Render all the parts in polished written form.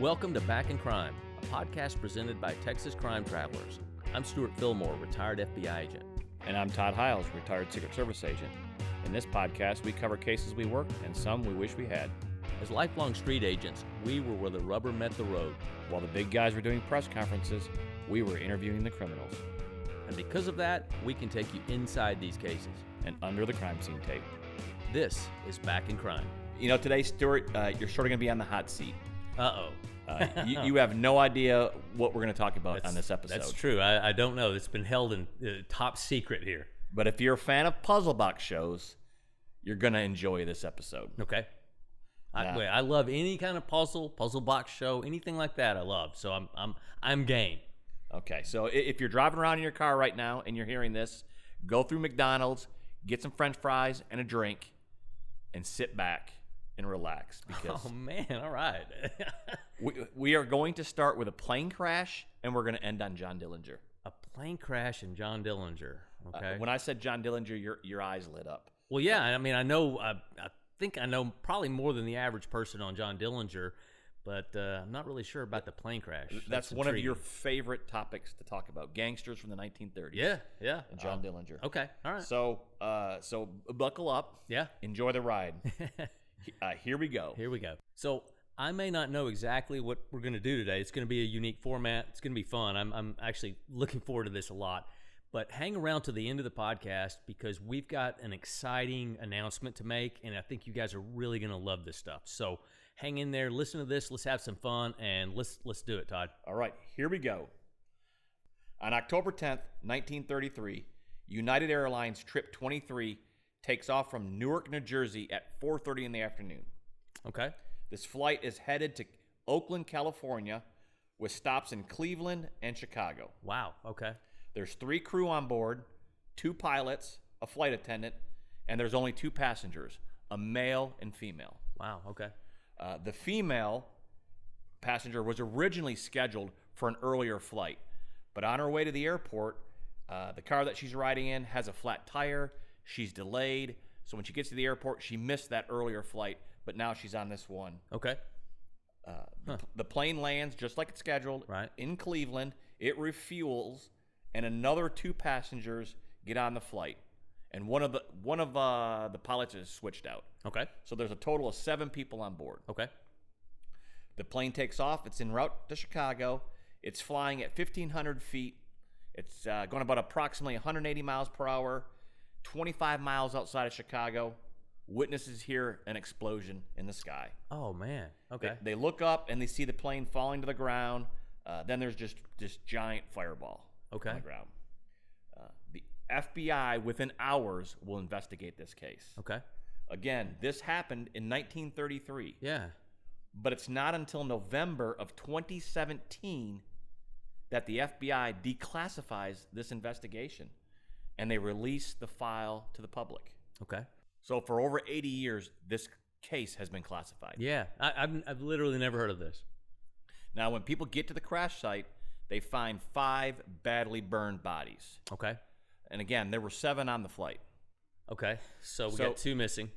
Welcome to Back in Crime, a podcast presented by Texas Crime Travelers. I'm Stewart Fillmore, retired FBI agent. And I'm Todd Hiles, retired Secret Service agent. In this podcast, we cover cases we worked and some we wish we had. As lifelong street agents, we were where the rubber met the road. While the big guys were doing press conferences, we were interviewing the criminals. And because of that, we can take you inside these cases. And under the crime scene tape. This is Back in Crime. You know, today, Stewart, you're sort of going to be on the hot seat. Uh-oh. You have no idea what we're going to talk about on this episode. That's true. I don't know. It's been held in top secret here. But if you're a fan of puzzle box shows, you're going to enjoy this episode. Okay. I love any kind of puzzle box show, anything like that. I love. So I'm game. Okay. So if you're driving around in your car right now and you're hearing this, go through McDonald's, get some French fries and a drink, and sit back and relax. Because oh man! All right. we are going to start with a plane crash, and we're going to end on John Dillinger. A plane crash and John Dillinger. Okay. When I said John Dillinger, your eyes lit up. Well, yeah. I mean, I know. I think I know probably more than the average person on John Dillinger, but I'm not really sure about the plane crash. That's one of your favorite topics to talk about: gangsters from the 1930s. Yeah. And John Dillinger. Okay. All right. So buckle up. Yeah. Enjoy the ride. Here we go. So I may not know exactly what we're going to do today. It's going to be a unique format. It's going to be fun. I'm actually looking forward to this a lot. But hang around to the end of the podcast because we've got an exciting announcement to make, and I think you guys are really going to love this stuff. So hang in there, listen to this, let's have some fun, and let's do it, Todd. All right, here we go. On October 10th, 1933, United Airlines Trip 23 takes off from Newark, New Jersey at 4:30 in the afternoon. Okay. This flight is headed to Oakland, California, with stops in Cleveland and Chicago. Wow, okay. There's 3 crew on board, 2 pilots, a flight attendant, and there's only 2 passengers, a male and female. Wow, okay. The female passenger was originally scheduled for an earlier flight, but on her way to the airport, the car that she's riding in has a flat tire. She's delayed, so when she gets to the airport, she missed that earlier flight, but now she's on this one. Okay. The plane lands just like it's scheduled in Cleveland. It refuels, and another 2 passengers get on the flight, and one of the pilots is switched out. Okay. So there's a total of 7 people on board. Okay. The plane takes off. It's en route to Chicago. It's flying at 1,500 feet. It's going about approximately 180 miles per hour. 25 miles outside of Chicago, witnesses hear an explosion in the sky. Oh, man. Okay. They look up and they see the plane falling to the ground. Then there's just this giant fireball on the ground. The FBI, within hours, will investigate this case. Okay. Again, this happened in 1933. Yeah. But it's not until November of 2017 that the FBI declassifies this investigation. And they release the file to the public. Okay. So for over 80 years, this case has been classified. Yeah, I've literally never heard of this. Now, when people get to the crash site, they find 5 badly burned bodies. Okay. And again, there were 7 on the flight. Okay, so we got 2 missing.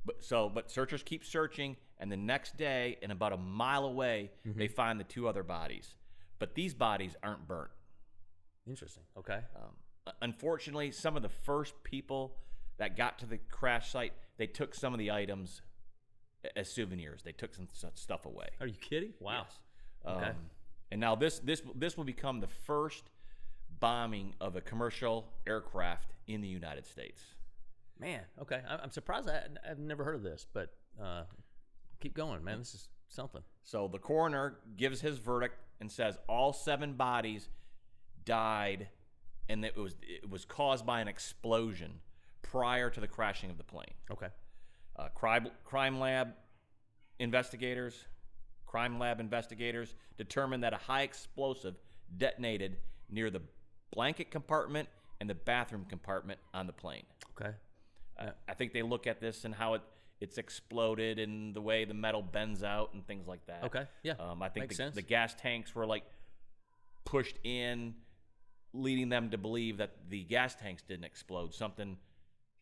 But searchers keep searching, and the next day, and about a mile away, they find the 2 other bodies. But these bodies aren't burnt. Interesting. Okay. Unfortunately, some of the first people that got to the crash site, they took some of the items as souvenirs. They took some stuff away. Are you kidding? Wow. Yes. Okay. And now this will become the first bombing of a commercial aircraft in the United States. Man, okay. I'm surprised I've never heard of this, but keep going, man. This is something. So the coroner gives his verdict and says all 7 bodies died, and it was caused by an explosion prior to the crashing of the plane. Okay. Crime lab investigators determined that a high explosive detonated near the blanket compartment and the bathroom compartment on the plane. Okay. I think they look at this and how it's exploded and the way the metal bends out and things like that. Okay. Yeah. I think Makes sense. the gas tanks were like pushed in, leading them to believe that the gas tanks didn't explode. Something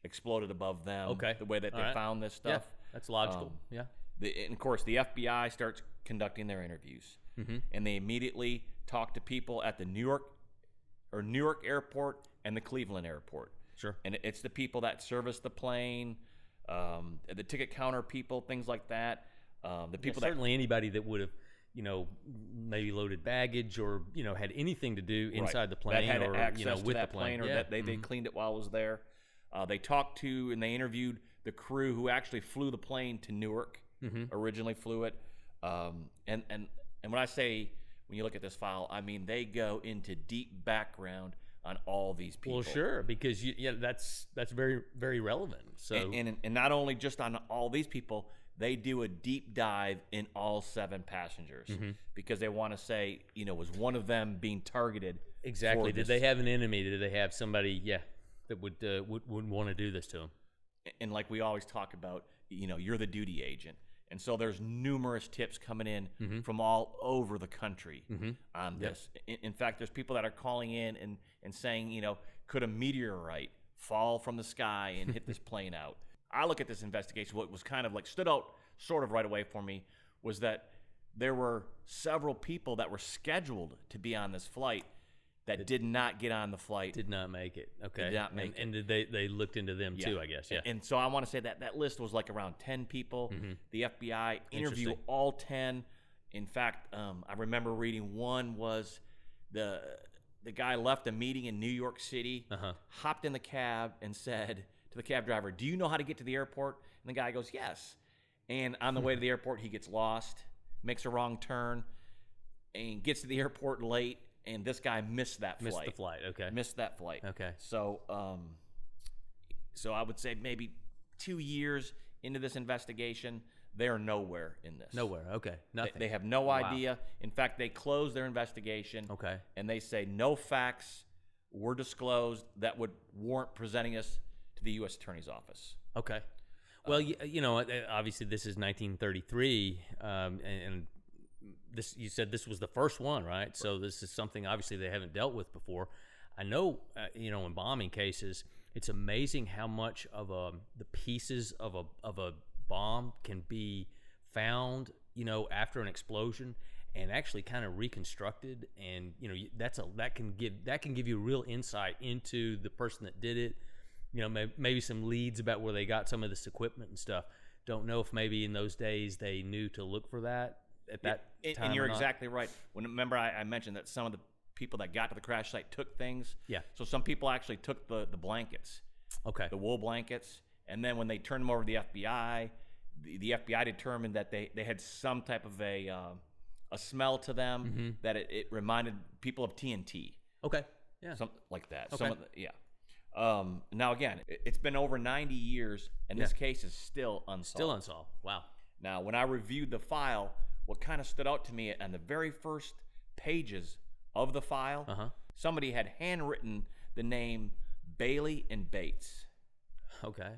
exploded above them. Okay. The way that they found this stuff. Yeah, that's logical. And of course, the FBI starts conducting their interviews. And they immediately talk to people at the Newark airport and the Cleveland airport. Sure. And it's the people that service the plane, the ticket counter people, things like that. The people certainly anybody that would have, maybe loaded baggage or, had anything to do inside the plane that had or, access to with that the plane. or that they cleaned it while it was there. They talked to and they interviewed the crew who actually flew the plane to Newark, originally flew it. And when I say, when you look at this file, I mean they go into deep background on all these people. Well, sure, because that's very, very relevant. So and not only just on all these people, they do a deep dive in all 7 passengers because they want to say, was one of them being targeted? Exactly. Did they have an enemy? Did they have somebody, that would want to do this to them? And like we always talk about, you're the duty agent. And so there's numerous tips coming in from all over the country on this. In fact, there's people that are calling in and saying, could a meteorite fall from the sky and hit this plane out? I look at this investigation, what was kind of like stood out sort of right away for me was that there were several people that were scheduled to be on this flight that did not get on the flight. Did not make it. Okay. Did not make it. And did they looked into them too, I guess. Yeah. And so I want to say that list was like around 10 people. The FBI interviewed all 10. In fact, I remember reading one was the guy left a meeting in New York City, hopped in the cab and said to the cab driver, "Do you know how to get to the airport?" And the guy goes, "Yes." And on the way to the airport, he gets lost, makes a wrong turn, and gets to the airport late. And this guy missed that flight. Missed the flight, okay. Missed that flight. Okay. So I would say maybe 2 years into this investigation, they're nowhere in this. Nowhere, okay. Nothing. They have no idea. In fact, they closed their investigation. Okay. And they say no facts were disclosed that would warrant presenting us to the U.S. Attorney's Office. Okay. Well, obviously this is 1933, and this, you said this was the first one, right? So this is something obviously they haven't dealt with before. I know, in bombing cases, it's amazing how much of the pieces of a bomb can be found, after an explosion and actually kind of reconstructed, and that can give you real insight into the person that did it. Maybe some leads about where they got some of this equipment and stuff. Don't know if maybe in those days they knew to look for that at that time. And you're exactly right. Remember I mentioned that some of the people that got to the crash site took things. Yeah. So some people actually took the blankets. Okay. The wool blankets. And then when they turned them over to the FBI, the FBI determined that they had some type of a smell to them that it reminded people of TNT. Okay. Yeah. Something like that. Okay. Now again, it's been over 90 years, and this case is still unsolved. Still unsolved. Wow. Now, when I reviewed the file, what kind of stood out to me on the very first pages of the file, somebody had handwritten the name Bailey and Bates. Okay.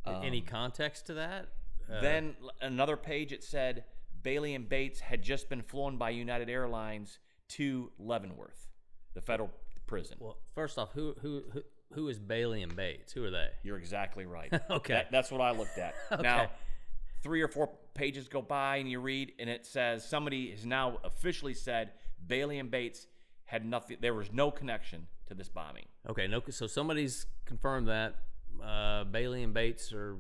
Any context to that? Then another page, it said Bailey and Bates had just been flown by United Airlines to Leavenworth, the federal prison. Well, first off, who is Bailey and Bates? Who are they? You're exactly right. Okay. That's what I looked at. Okay. Now, 3 or 4 pages go by and you read, and it says somebody has now officially said Bailey and Bates had nothing. There was no connection to this bombing. Okay. No. So somebody's confirmed that Bailey and Bates are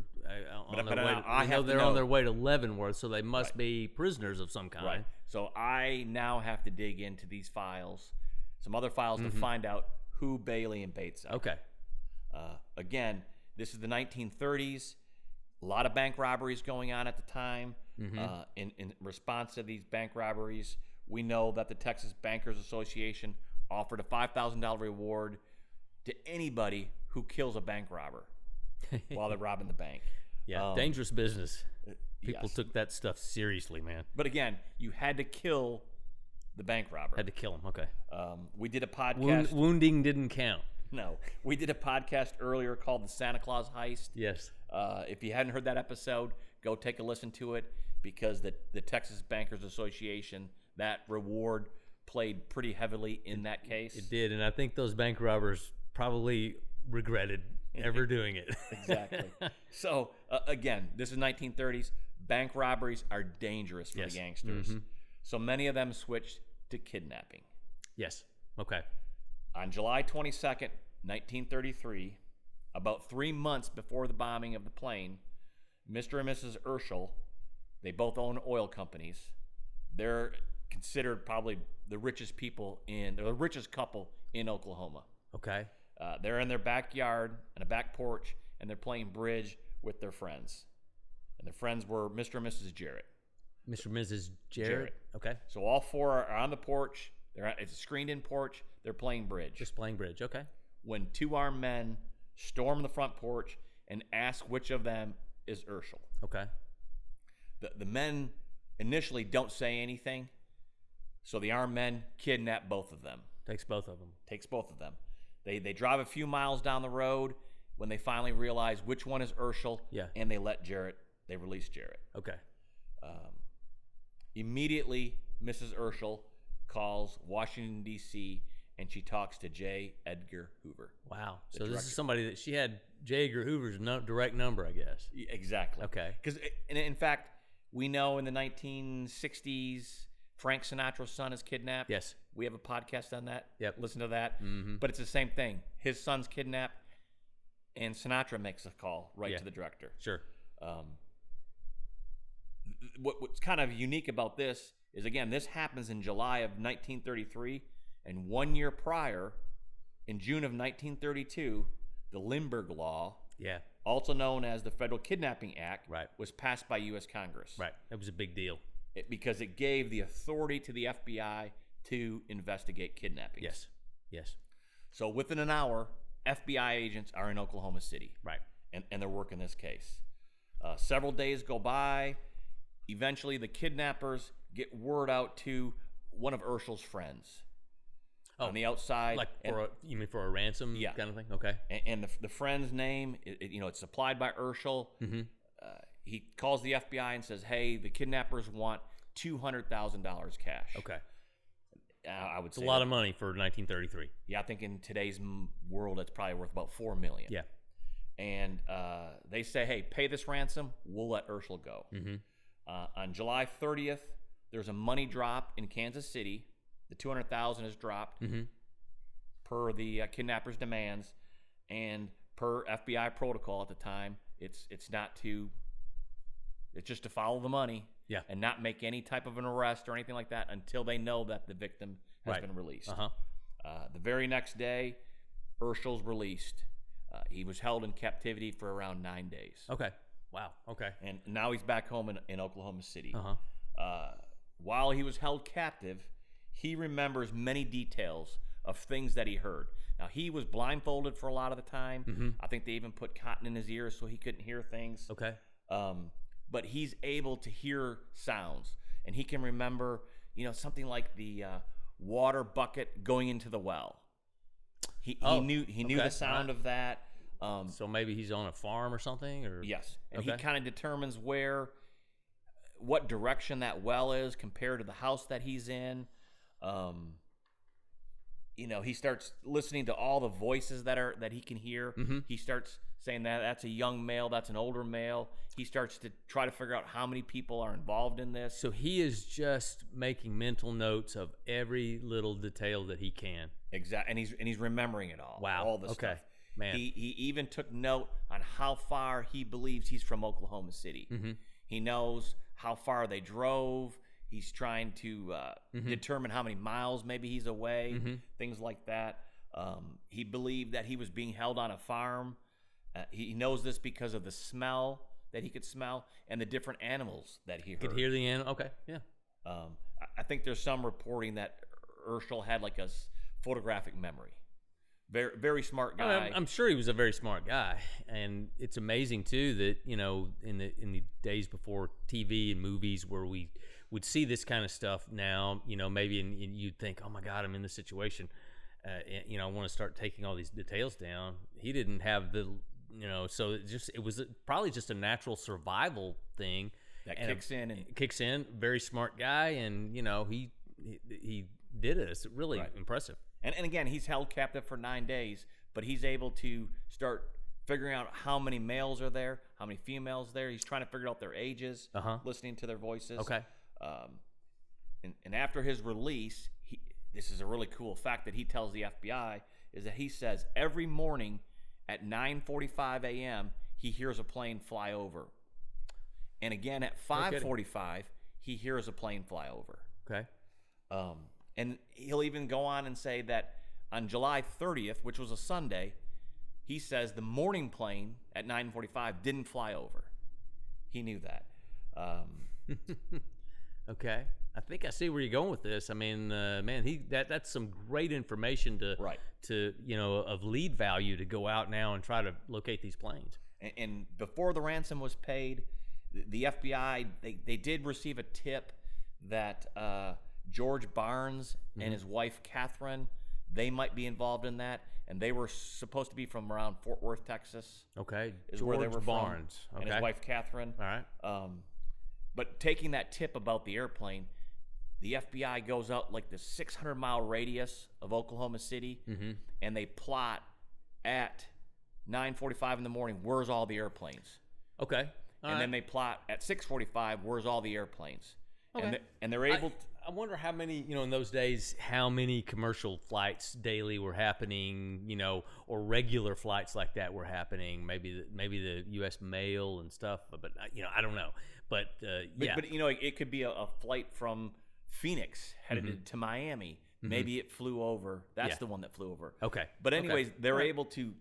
on their way. I know they're on their way to Leavenworth, so they must be prisoners of some kind. Right. So I now have to dig into these files, some other files, to find out who Bailey and Bates are. Okay. Again, this is the 1930s. A lot of bank robberies going on at the time. In response to these bank robberies, we know that the Texas Bankers Association offered a $5,000 reward to anybody who kills a bank robber while they're robbing the bank. Yeah, dangerous business. People took that stuff seriously, man. But again, you had to kill the bank robber. Had to kill him, okay. We did a podcast. Wounding didn't count. No. We did a podcast earlier called The Santa Claus Heist. Yes. If you hadn't heard that episode, go take a listen to it, because the Texas Bankers Association, that reward played pretty heavily in that case. It did, and I think those bank robbers probably regretted ever doing it. Exactly. So, again, this is 1930s. bank robberies are dangerous for Yes. the gangsters. So many of them switched to kidnapping. Yes. Okay. On July 22nd, 1933, about 3 months before the bombing of the plane, Mr. and Mrs. Urschel, they both own oil companies. They're considered probably the richest the richest couple in Oklahoma. Okay. They're in their backyard on a back porch, and they're playing bridge with their friends. And their friends were Mr. and Mrs. Jarrett. Mr. and Mrs. Jarrett. Okay. So all four are on the porch. It's a screened-in porch. They're playing bridge. Just playing bridge. Okay. When two armed men storm the front porch and ask which of them is Urschel. Okay. The men initially don't say anything, so the armed men kidnap both of them. Takes both of them. They drive a few miles down the road when they finally realize which one is Urschel, and they release Jarrett. Okay. Immediately, Mrs. Urschel calls Washington, D.C., and she talks to J. Edgar Hoover. Wow. So this is somebody that she had J. Edgar Hoover's direct number, I guess. Exactly. Okay. Because, in fact, we know in the 1960s, Frank Sinatra's son is kidnapped. Yes. We have a podcast on that. Yep. Listen to that. Mm-hmm. But it's the same thing. His son's kidnapped, and Sinatra makes a call to the director. Sure. What's kind of unique about this is, again, this happens in July of 1933, and 1 year prior, in June of 1932, the Lindbergh Law, also known as the Federal Kidnapping Act, was passed by U.S. Congress. Right. That was a big deal. Because it gave the authority to the FBI to investigate kidnappings. Yes. So within an hour, FBI agents are in Oklahoma City. Right. And they're working this case. Several days go by. Eventually, the kidnappers get word out to one of Urschel's friends on the outside. Like you mean for a ransom kind of thing? Okay. And the friend's name, it's supplied by Urschel. Mm-hmm. He calls the FBI and says, "Hey, the kidnappers want $200,000 cash." Okay. I would say it's a lot of money for 1933. Yeah, I think in today's world, it's probably worth about $4 million. Yeah. And they say, "Hey, pay this ransom. We'll let Urschel go." Mm-hmm. On July 30th, there's a money drop in Kansas City. The $200,000 is dropped per the kidnappers' demands, and per FBI protocol at the time, it's just to follow the money and not make any type of an arrest or anything like that until they know that the victim has been released. The very next day, Urschel's released. He was held in captivity for around 9 days. Okay. Wow. Okay. And now he's back home in Oklahoma City. While he was held captive, he remembers many details of things that he heard. Now, he was blindfolded for a lot of the time. I think they even put cotton in his ears so he couldn't hear things. Okay. But he's able to hear sounds. And he can remember, something like the water bucket going into the well. He knew the sound of that. So maybe he's on a farm or something? Or yes. And he kind of determines what direction that well is compared to the house that he's in. He starts listening to all the voices that he can hear. He starts saying that's a young male, that's an older male. He starts to try to figure out how many people are involved in this. So he is just making mental notes of every little detail that he can. Exactly, and he's remembering it all. Wow. All the stuff. Man. He even took note on how far he believes he's from Oklahoma City. He knows how far they drove. He's trying to determine how many miles maybe he's away, things like that. He believed that he was being held on a farm. He knows this because of the smell that he could smell and the different animals that he heard. Could hear the animal. Okay, yeah. I think there's some reporting that Urschel had like a photographic memory. Very, very smart guy. I'm sure he was a very smart guy, and it's amazing too that in the days before TV and movies where we would see this kind of stuff now, maybe and you'd think, oh my God, I'm in this situation. I want to start taking all these details down. He didn't have the, so it was probably just a natural survival thing that kicks in. Very smart guy, and he did it. It's really impressive. And again, he's held captive for 9 days, but he's able to start figuring out how many males are there, how many females there. He's trying to figure out their ages, listening to their voices. Okay. And after his release, this is a really cool fact that he tells the FBI, is that he says every morning at 9:45 a.m. he hears a plane fly over. And again at 5:45 he hears a plane fly over. Okay. And he'll even go on and say that on July 30th, which was a Sunday, he says the morning plane at 9:45 didn't fly over. He knew that. Okay. I think I see where you're going with this. I mean, man, that's some great information to of lead value to go out now and try to locate these planes. And before the ransom was paid, the FBI they did receive a tip that George Barnes and his wife Catherine, they might be involved in that, and they were supposed to be from around Fort Worth, Texas. Okay, is George where they were Barnes from, and his wife Catherine. All right. But taking that tip about the airplane, the FBI goes out like the 600-mile radius of Oklahoma City, and they plot at 9:45 in the morning, where's all the airplanes? Okay. And then they plot at 6:45, where's all the airplanes? Okay. And they're able to... I wonder how many, in those days, how many commercial flights daily were happening, or regular flights like that were happening. Maybe the U.S. mail and stuff, but I don't know. But yeah. But it could be a flight from Phoenix headed to Miami. Maybe it flew over. That's the one that flew over. Okay. But anyways, they're able to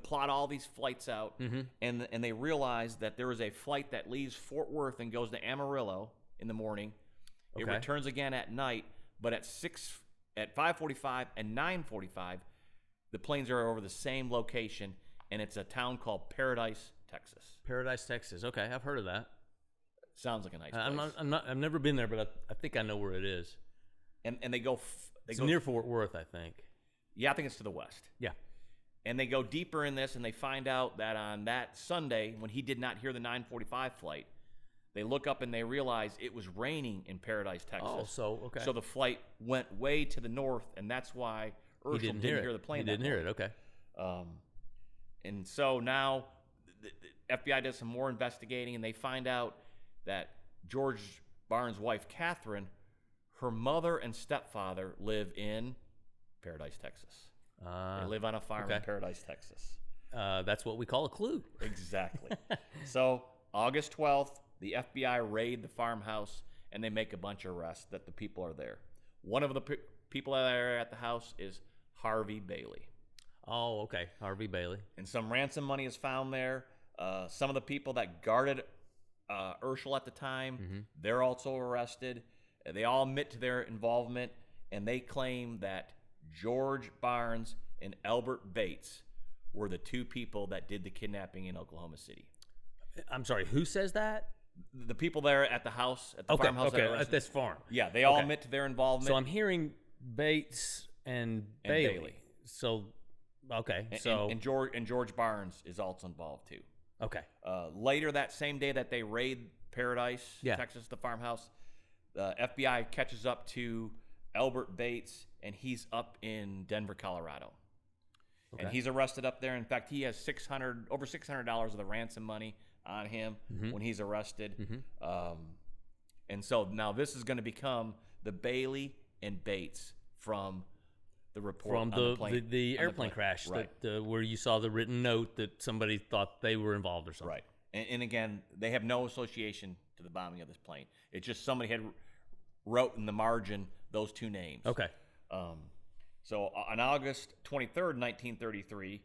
plot all these flights out, and they realize that there is a flight that leaves Fort Worth and goes to Amarillo in the morning. It returns again at night, but at 5:45 and 9:45, the planes are over the same location, and it's a town called Paradise, Texas. Paradise, Texas. Okay, I've heard of that. Sounds like a nice place. I've never been there, but I think I know where it is. And they go. It's near Fort Worth, I think. Yeah, I think it's to the west. Yeah. And they go deeper in this, and they find out that on that Sunday, when he did not hear the 9:45 flight, they look up and they realize it was raining in Paradise, Texas. Oh, so So the flight went way to the north, and that's why Urschel didn't hear the plane. He didn't hear it. Okay. And so now the FBI does some more investigating, and they find out that George Barnes' wife, Catherine, her mother and stepfather live in Paradise, Texas. They live on a farm in Paradise, Texas. That's what we call a clue. Exactly. So August 12th, the FBI raid the farmhouse, and they make a bunch of arrests that the people are there. One of the people that are at the house is Harvey Bailey. Oh, okay. Harvey Bailey. And some ransom money is found there. Some of the people that guarded Urschel at the time, they're also arrested. They all admit to their involvement, and they claim that George Barnes and Albert Bates were the two people that did the kidnapping in Oklahoma City. I'm sorry, who says that? The people there at the house, at the farmhouse. Okay, at this farm. Yeah, they all admit to their involvement. So I'm hearing Bates and Bailey. So, okay. And George Barnes is also involved too. Okay. Later that same day that they raid Paradise, Texas, the farmhouse, the FBI catches up to Albert Bates, and he's up in Denver, Colorado. Okay. And he's arrested up there. In fact, he has over $600 of the ransom money on him when he's arrested. And so now this is going to become the Bailey and Bates from the report from the airplane crash, right? Where you saw the written note that somebody thought they were involved or something, right? And again, they have no association to the bombing of this plane. It's just somebody had wrote in the margin those two names. Okay. So on August 23rd, 1933,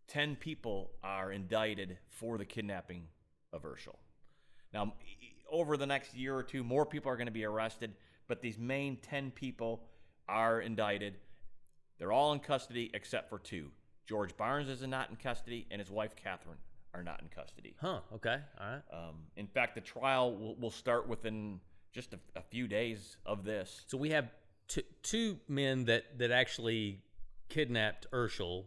10 people are indicted for the kidnapping of Urschel. Now, over the next year or two, more people are going to be arrested, but these main 10 people are indicted. They're all in custody except for two. George Barnes is not in custody, and his wife, Catherine, are not in custody. Huh, okay, all right. In fact, the trial will start within just a few days of this. So we have two men that actually kidnapped Urschel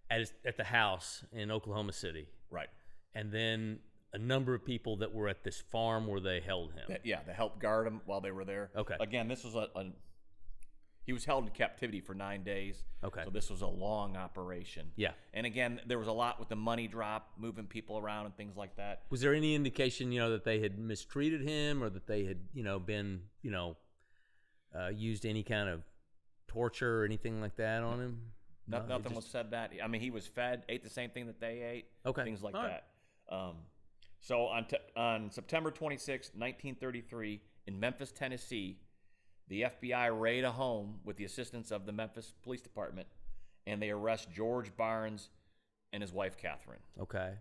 at the house in Oklahoma City. Right. And then a number of people that were at this farm where they held him. That helped guard him while they were there. Okay. Again, this was He was held in captivity for 9 days. Okay. So this was a long operation. Yeah. And again, there was a lot with the money drop, moving people around and things like that. Was there any indication, that they had mistreated him, or that they had, been, used any kind of torture or anything like that on him? Nothing was said that. I mean, he was fed, ate the same thing that they ate. Okay. Things like All that. So on September 26, 1933, in Memphis, Tennessee, the FBI raid a home with the assistance of the Memphis Police Department, and they arrest George Barnes and his wife, Catherine. Okay.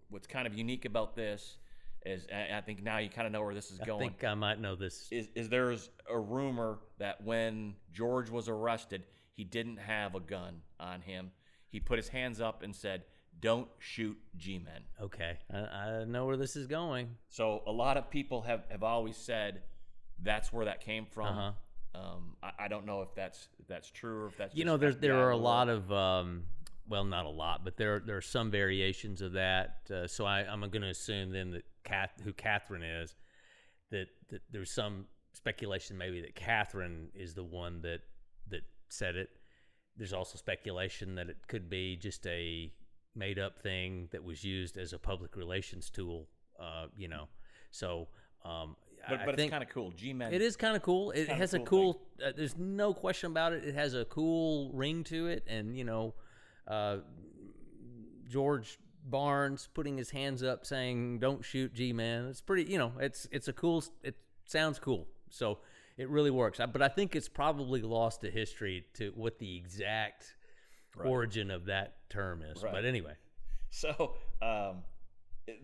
What's kind of unique about this is, and I think now you kind of know where this is going. I think I might know this. Is there's a rumor that when George was arrested, he didn't have a gun on him. He put his hands up and said, "Don't shoot G-men." Okay. I know where this is going. So a lot of people have always said that's where that came from. Uh-huh. I don't know if that's true or if that's there are a lot of well, not a lot, but there are some variations of that. So I'm going to assume then that who Catherine is, that there's some speculation maybe that Catherine is the one that said it. There's also speculation that it could be just a made up thing that was used as a public relations tool. So. But it's kind of cool. G-men. It is kind of cool. It has a cool. There's no question about it. It has a cool ring to it, and George Barnes putting his hands up saying, "Don't shoot, G-man." It's pretty. It's a cool. It sounds cool. So it really works. But I think it's probably lost to history to what the exact origin of that term is. Right. But anyway. So.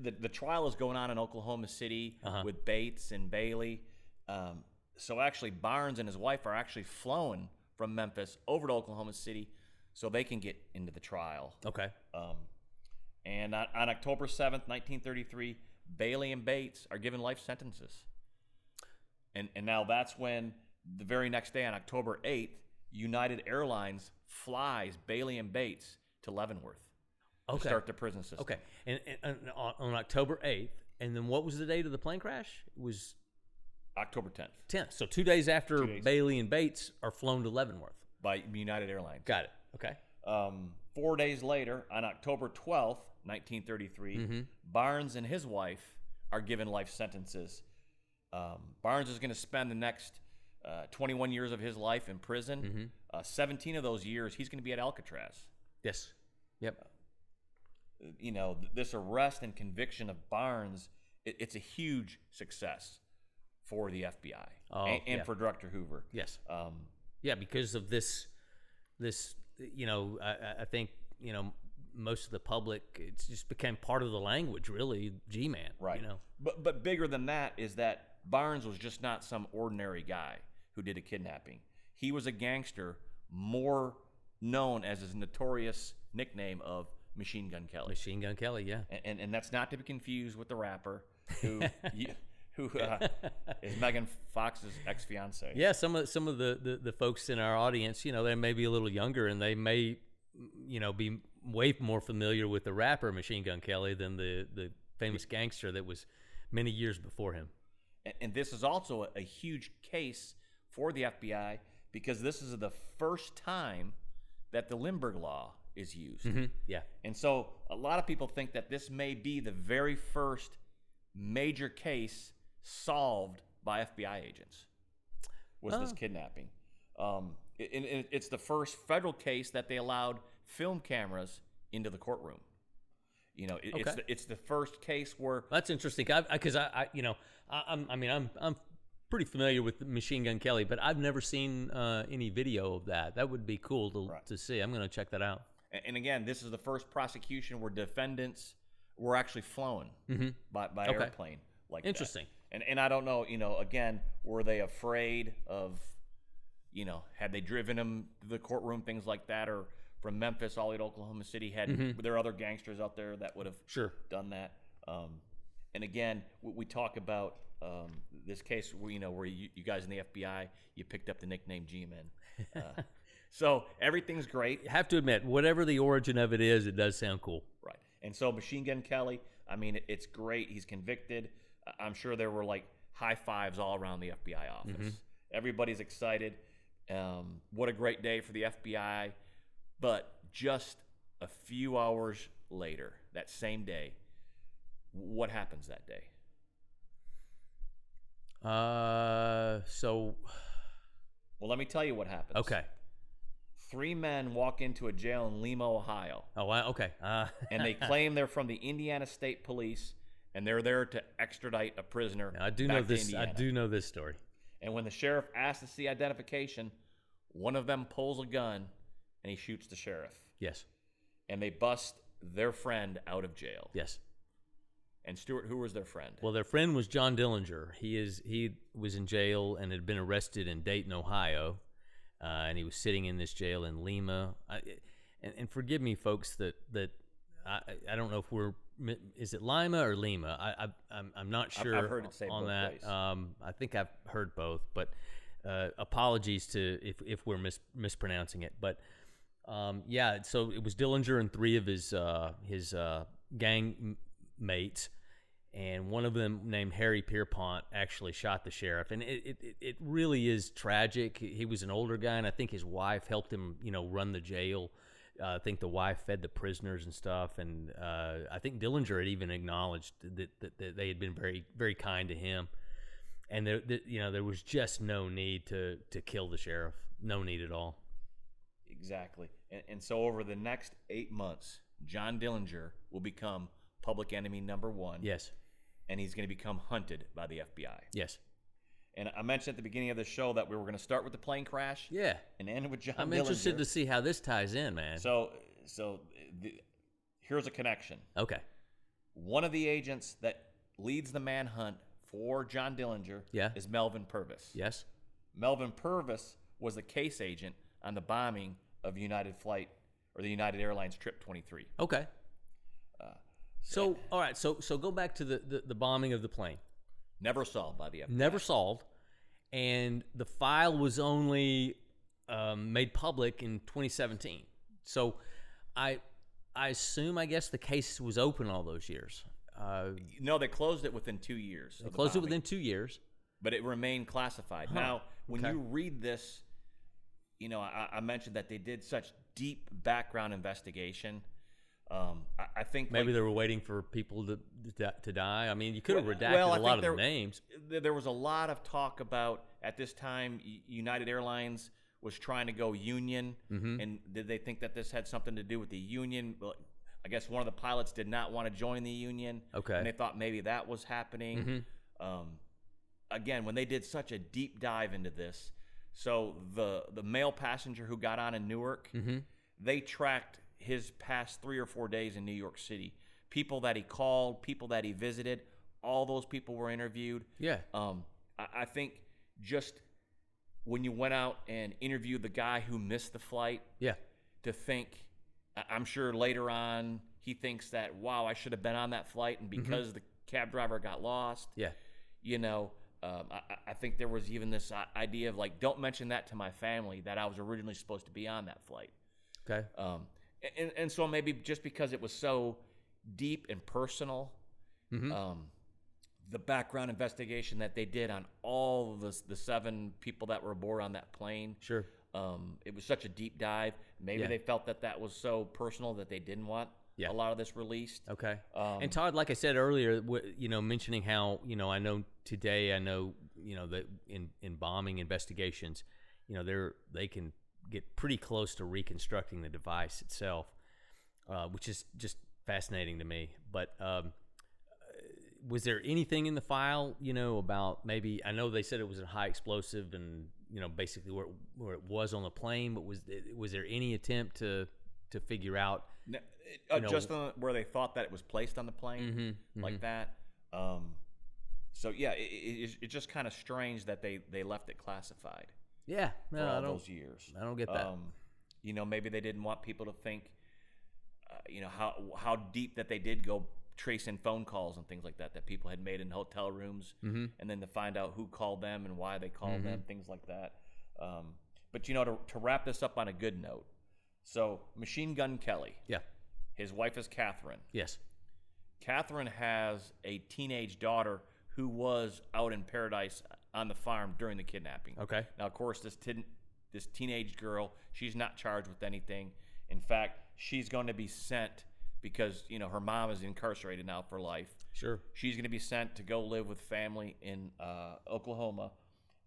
The trial is going on in Oklahoma City with Bates and Bailey. So actually, Barnes and his wife are actually flown from Memphis over to Oklahoma City so they can get into the trial. Okay. And on October 7th, 1933, Bailey and Bates are given life sentences. And now that's when the very next day, on October 8th, United Airlines flies Bailey and Bates to Leavenworth. To start the prison system. Okay, and on October 8th, and then what was the date of the plane crash? It was October 10th. 10th. So 2 days after Bailey and Bates are flown to Leavenworth. By United Airlines. Got it. Okay. 4 days later, on October 12th, 1933, Barnes and his wife are given life sentences. Barnes is going to spend the next 21 years of his life in prison. 17 of those years, he's going to be at Alcatraz. Yes. Yep. This arrest and conviction of Barnes, it's a huge success for the FBI and for Director Hoover. Yes. Because of this, I think, most of the public, it's just became part of the language, really, G-man. Right. But bigger than that is that Barnes was just not some ordinary guy who did a kidnapping. He was a gangster, more known as his notorious nickname of Machine Gun Kelly. Machine Gun Kelly, yeah. And that's not to be confused with the rapper who is Megan Fox's ex-fiance. Yeah, some of the folks in our audience, they may be a little younger, and they may, be way more familiar with the rapper Machine Gun Kelly than the famous gangster that was many years before him. And this is also a huge case for the FBI because this is the first time that the Lindbergh Law is used. Yeah. And so a lot of people think that this may be the very first major case solved by FBI agents, was this kidnapping. It's the first federal case that they allowed film cameras into the courtroom. It's the first case where... That's interesting, because I'm pretty familiar with Machine Gun Kelly, but I've never seen any video of that. That would be cool to see. I'm going to check that out. And again, this is the first prosecution where defendants were actually flown by airplane like Interesting. that. And I don't know, again, were they afraid of, had they driven them to the courtroom, things like that, or from Memphis all the way to Oklahoma City, were there other gangsters out there that would have done that? And again, we talk about this case where, where you guys in the FBI, you picked up the nickname G-Men. So everything's great. I have to admit, whatever the origin of it is, it does sound cool. Right. And so Machine Gun Kelly, it's great. He's convicted. I'm sure there were high fives all around the FBI office. Everybody's excited. What a great day for the FBI. But just a few hours later, that same day, what happens that day? Well, let me tell you what happens. Okay. 3 men walk into a jail in Lima, Ohio. Oh, wow. Okay. And they claim they're from the Indiana State Police, and they're there to extradite a prisoner. I do back know to this. Indiana. I do know this story. And when the sheriff asks to see identification, one of them pulls a gun and he shoots the sheriff. Yes. And they bust their friend out of jail. Yes. And Stewart, who was their friend? Well, their friend was John Dillinger. He was in jail and had been arrested in Dayton, Ohio, and he was sitting in this jail in Lima. And forgive me, folks, that I don't know if is it Lima or Lima? I'm not sure. I've heard it say on both that. ways. I think I've heard both, but apologies to if we're mispronouncing it. But yeah, so it was Dillinger and 3 of his gang mates. And one of them, named Harry Pierpont, actually shot the sheriff. And it really is tragic. He was an older guy, and I think his wife helped him, run the jail. I think the wife fed the prisoners and stuff. And I think Dillinger had even acknowledged that they had been very, very kind to him. And there was just no need to kill the sheriff. No need at all. Exactly. And so over the next 8 months, John Dillinger will become public enemy number 1. Yes. And he's going to become hunted by the FBI. Yes. And I mentioned at the beginning of the show that we were going to start with the plane crash. Yeah. And end with John Dillinger. I'm interested to see how this ties in, man. So here's a connection. Okay. One of the agents that leads the manhunt for John Dillinger is Melvin Purvis. Yes. Melvin Purvis was the case agent on the bombing of United Airlines Trip 23. Okay. So, all right, so go back to the bombing of the plane. Never solved by the FBI. Never solved. And the file was only made public in 2017. So I assume, I guess, the case was open all those years. No, they closed it within 2 years. They closed it within 2 years. But it remained classified. Huh. Now, when you read this, I mentioned that they did such deep background investigation. I think maybe they were waiting for people to die. I mean, you could have redacted a lot of the names. There was a lot of talk about, at this time, United Airlines was trying to go union, and did they think that this had something to do with the union? Well, I guess one of the pilots did not want to join the union, and they thought maybe that was happening. Again, when they did such a deep dive into this, so the male passenger who got on in Newark, they tracked his past 3 or 4 days in New York City. People that he called, people that he visited, all those people were interviewed. Yeah. I think just when you went out and interviewed the guy who missed the flight, to think, I'm sure later on he thinks that, wow, I should have been on that flight, and because the cab driver got lost, I think there was even this idea of like, don't mention that to my family that I was originally supposed to be on that flight. Okay. And so maybe just because it was so deep and personal, the background investigation that they did on all of the 7 people that were aboard on that plane, it was such a deep dive. Maybe they felt that was so personal that they didn't want a lot of this released. Okay. And Todd, like I said earlier, mentioning how, I know today, that in bombing investigations, they can get pretty close to reconstructing the device itself, which is just fascinating to me. But was there anything in the file, about maybe, I know they said it was a high explosive and, basically where it was on the plane, but was there any attempt to figure out? Just where they thought that it was placed on the plane, like that. So, yeah, it's just kind of strange that they left it classified. Yeah, for all those years. I don't get that. Maybe they didn't want people to think, how deep that they did go tracing phone calls and things like that people had made in hotel rooms, and then to find out who called them and why they called them, things like that. But to wrap this up on a good note, so Machine Gun Kelly, his wife is Catherine. Yes, Catherine has a teenage daughter who was out in Paradise on the farm during the kidnapping. Okay. Now, of course, this didn't this teenage girl. She's not charged with anything. In fact, she's going to be sent because, her mom is incarcerated now for life. Sure. She's going to be sent to go live with family in Oklahoma,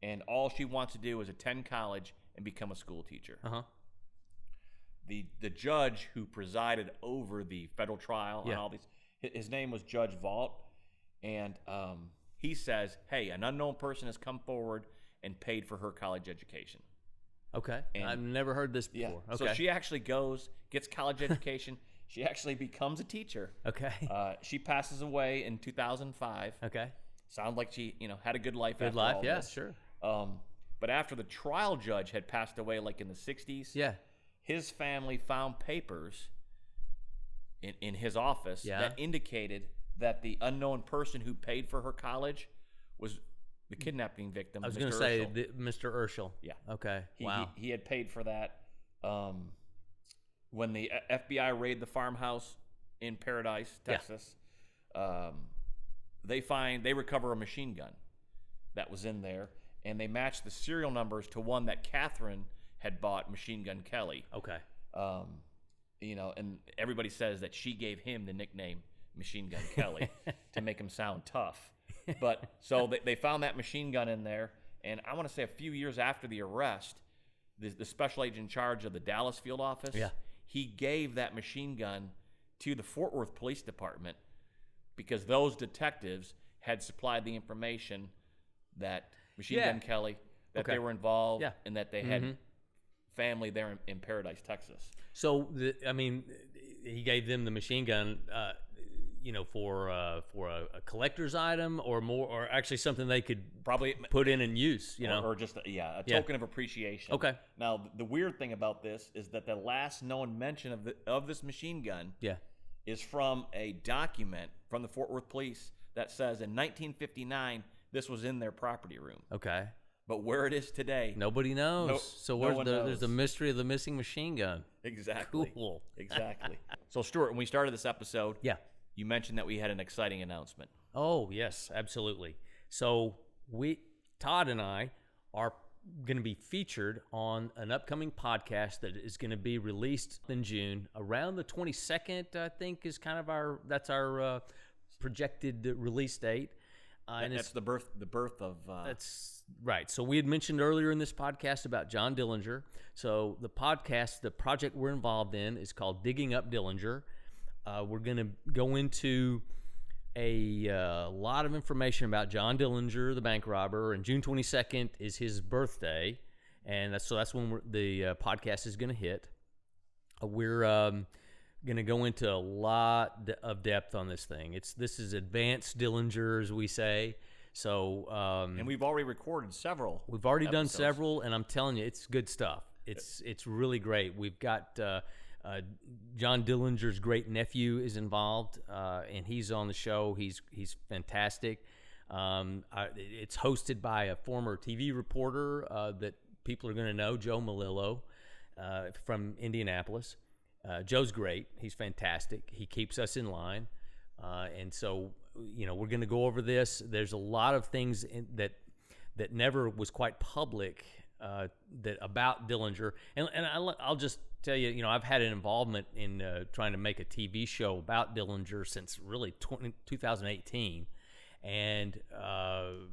and all she wants to do is attend college and become a school teacher. Uh-huh. The judge who presided over the federal trial and all these, his name was Judge Vault, and he says, hey, an unknown person has come forward and paid for her college education. Okay. And I've never heard this before. Yeah. Okay. So she actually goes, gets college education. She actually becomes a teacher. Okay. She passes away in 2005. Okay. Sounds like she, had a good life. Good after life, all yeah, this. sure. But after the trial judge had passed away, like in the 60s, Yeah. his family found papers in his office that indicated that the unknown person who paid for her college was the kidnapping victim. I was going to say Mr. Urschel. Yeah. Okay. Wow. He had paid for that. When the FBI raided the farmhouse in Paradise, Texas, they recover a machine gun that was in there, and they matched the serial numbers to one that Catherine had bought, Machine Gun Kelly. Okay. And everybody says that she gave him the nickname Machine Gun Kelly to make him sound tough. But so they found that machine gun in there, and I want to say a few years after the arrest, the special agent in charge of the Dallas field office, he gave that machine gun to the Fort Worth Police Department because those detectives had supplied the information that Machine Gun Kelly, that they were involved, and that they had family there in Paradise, Texas. So, he gave them the machine gun, for a collector's item or more, or actually something they could probably put in and use, or just a token of appreciation. Okay. Now, the weird thing about this is that the last known mention of this machine gun is from a document from the Fort Worth Police that says in 1959 this was in their property room. Okay. But where it is today, nobody knows. There's the mystery of the missing machine gun. Exactly. Cool. Exactly. So, Stuart, when we started this episode, you mentioned that we had an exciting announcement. Oh, yes, absolutely. So Todd and I are going to be featured on an upcoming podcast that is going to be released in June. Around the 22nd, I think, is kind of our projected release date. And that's the birth of... That's right. So we had mentioned earlier in this podcast about John Dillinger. So the project we're involved in is called Digging Up Dillinger. We're going to go into a lot of information about John Dillinger, the bank robber, and June 22nd is his birthday, and that's when the podcast is going to hit. We're going to go into a lot of depth on this thing. This is advanced Dillinger, as we say. So, and we've already recorded several. We've already done several, and I'm telling you, it's good stuff. It's really great. We've got John Dillinger's great nephew is involved, and he's on the show. He's fantastic. It's hosted by a former TV reporter that people are going to know, Joe Malillo, from Indianapolis. Joe's great. He's fantastic. He keeps us in line. And so, we're going to go over this. There's a lot of things that never was quite public about Dillinger. And I'll just tell you, I've had an involvement in trying to make a TV show about Dillinger since really 2018. And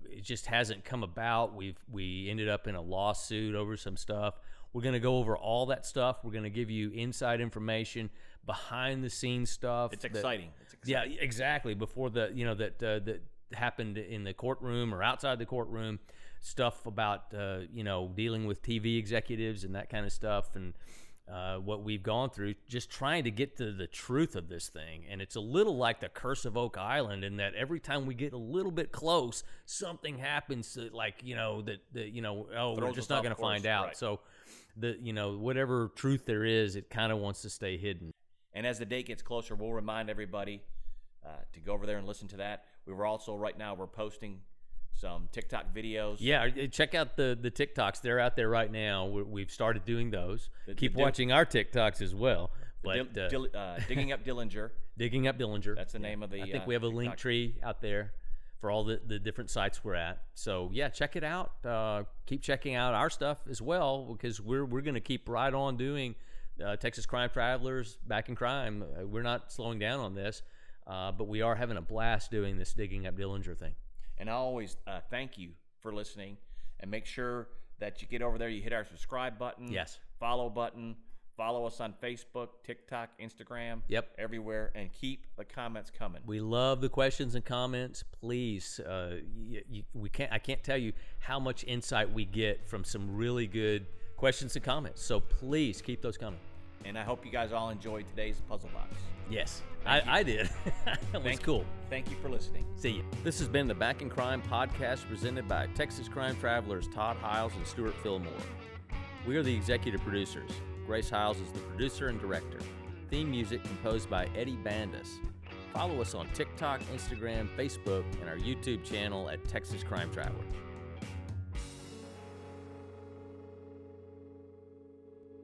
it just hasn't come about. We ended up in a lawsuit over some stuff. We're going to go over all that stuff. We're going to give you inside information, behind the scenes stuff. It's exciting. Yeah, exactly. Before that happened in the courtroom or outside the courtroom, stuff about dealing with TV executives and that kind of stuff, and what we've gone through, just trying to get to the truth of this thing. And it's a little like the Curse of Oak Island, in that every time we get a little bit close, something happens that, we're just not going to find out. Right. So whatever truth there is, it kind of wants to stay hidden. And as the date gets closer, we'll remind everybody to go over there and listen to that. We're posting some TikTok videos. Yeah, check out the TikToks. They're out there right now. We've started doing those. Keep watching our TikToks as well. Digging Up Dillinger. Digging Up Dillinger. That's the name of the I think we have a link tree out there. for all the different sites we're at. So yeah, check it out. Keep checking out our stuff as well, because we're going to keep right on doing Texas Crime Travelers Back in Crime. We're not slowing down on this, but we are having a blast doing this Digging Up Dillinger thing. And I always thank you for listening, and make sure that you get over there, you hit our subscribe button, Yes. follow button, follow us on Facebook, TikTok, Instagram, Yep. everywhere, and keep the comments coming. We love the questions and comments. Please, I can't tell you how much insight we get from some really good questions and comments. So please keep those coming. And I hope you guys all enjoyed today's puzzle box. Yes, I did. That was cool. Thank you for listening. See you. This has been the Back in Crime podcast presented by Texas Crime Travelers Todd Hiles and Stewart Fillmore. We are the executive producers. Grace Hiles is the producer and director. Theme music composed by Eddie Bandas. Follow us on TikTok, Instagram, Facebook, and our YouTube channel at Texas Crime Travelers.